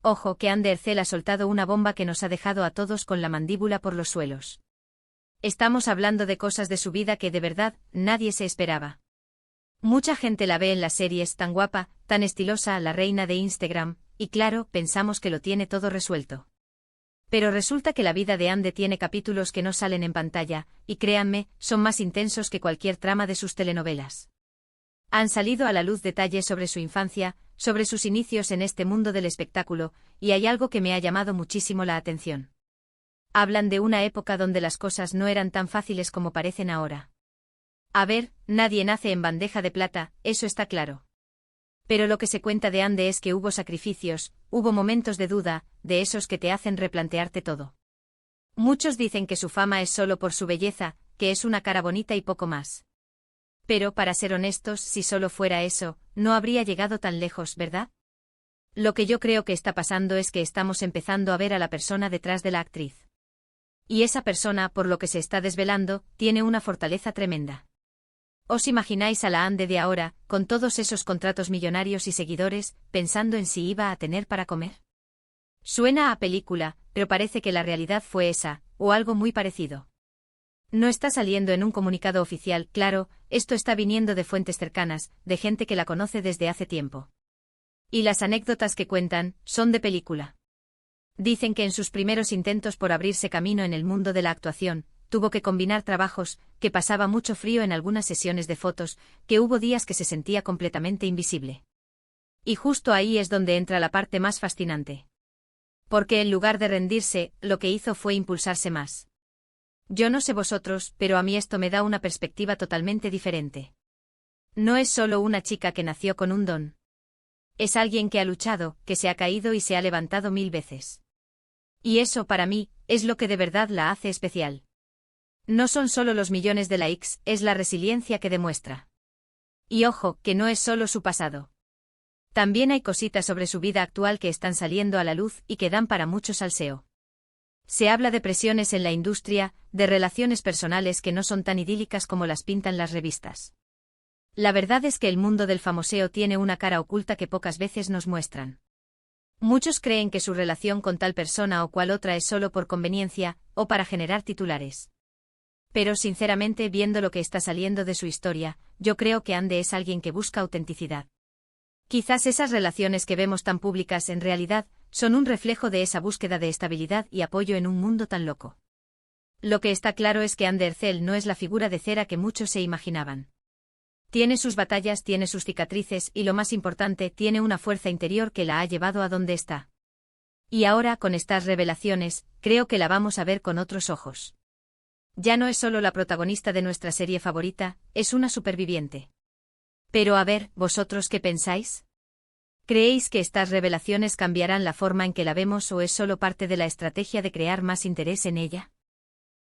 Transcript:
Ojo que Andercel ha soltado una bomba que nos ha dejado a todos con la mandíbula por los suelos. Estamos hablando de cosas de su vida que de verdad nadie se esperaba. Mucha gente la ve en las series tan guapa, tan estilosa, la reina de Instagram, y claro, pensamos que lo tiene todo resuelto. Pero resulta que la vida de Ande tiene capítulos que no salen en pantalla, y créanme, son más intensos que cualquier trama de sus telenovelas. Han salido a la luz detalles sobre su infancia, sobre sus inicios en este mundo del espectáculo, y hay algo que me ha llamado muchísimo la atención. Hablan de una época donde las cosas no eran tan fáciles como parecen ahora. A ver, nadie nace en bandeja de plata, eso está claro. Pero lo que se cuenta de Ande es que hubo sacrificios, hubo momentos de duda, de esos que te hacen replantearte todo. Muchos dicen que su fama es solo por su belleza, que es una cara bonita y poco más. Pero, para ser honestos, si solo fuera eso, no habría llegado tan lejos, ¿verdad? Lo que yo creo que está pasando es que estamos empezando a ver a la persona detrás de la actriz. Y esa persona, por lo que se está desvelando, tiene una fortaleza tremenda. ¿Os imagináis a la Ande de ahora, con todos esos contratos millonarios y seguidores, pensando en si iba a tener para comer? Suena a película, pero parece que la realidad fue esa, o algo muy parecido. No está saliendo en un comunicado oficial, claro, esto está viniendo de fuentes cercanas, de gente que la conoce desde hace tiempo. Y las anécdotas que cuentan, son de película. Dicen que en sus primeros intentos por abrirse camino en el mundo de la actuación, tuvo que combinar trabajos, que pasaba mucho frío en algunas sesiones de fotos, que hubo días que se sentía completamente invisible. Y justo ahí es donde entra la parte más fascinante. Porque en lugar de rendirse, lo que hizo fue impulsarse más. Yo no sé vosotros, pero a mí esto me da una perspectiva totalmente diferente. No es solo una chica que nació con un don. Es alguien que ha luchado, que se ha caído y se ha levantado 1000 veces. Y eso, para mí, es lo que de verdad la hace especial. No son solo los millones de likes, es la resiliencia que demuestra. Y ojo, que no es solo su pasado. También hay cositas sobre su vida actual que están saliendo a la luz y que dan para mucho salseo. Se habla de presiones en la industria, de relaciones personales que no son tan idílicas como las pintan las revistas. La verdad es que el mundo del famoseo tiene una cara oculta que pocas veces nos muestran. Muchos creen que su relación con tal persona o cual otra es solo por conveniencia, o para generar titulares. Pero sinceramente, viendo lo que está saliendo de su historia, yo creo que Ande es alguien que busca autenticidad. Quizás esas relaciones que vemos tan públicas en realidad, son un reflejo de esa búsqueda de estabilidad y apoyo en un mundo tan loco. Lo que está claro es que Andercel no es la figura de cera que muchos se imaginaban. Tiene sus batallas, tiene sus cicatrices y lo más importante, tiene una fuerza interior que la ha llevado a donde está. Y ahora, con estas revelaciones, creo que la vamos a ver con otros ojos. Ya no es solo la protagonista de nuestra serie favorita, es una superviviente. Pero a ver, ¿vosotros qué pensáis? ¿Creéis que estas revelaciones cambiarán la forma en que la vemos o es solo parte de la estrategia de crear más interés en ella?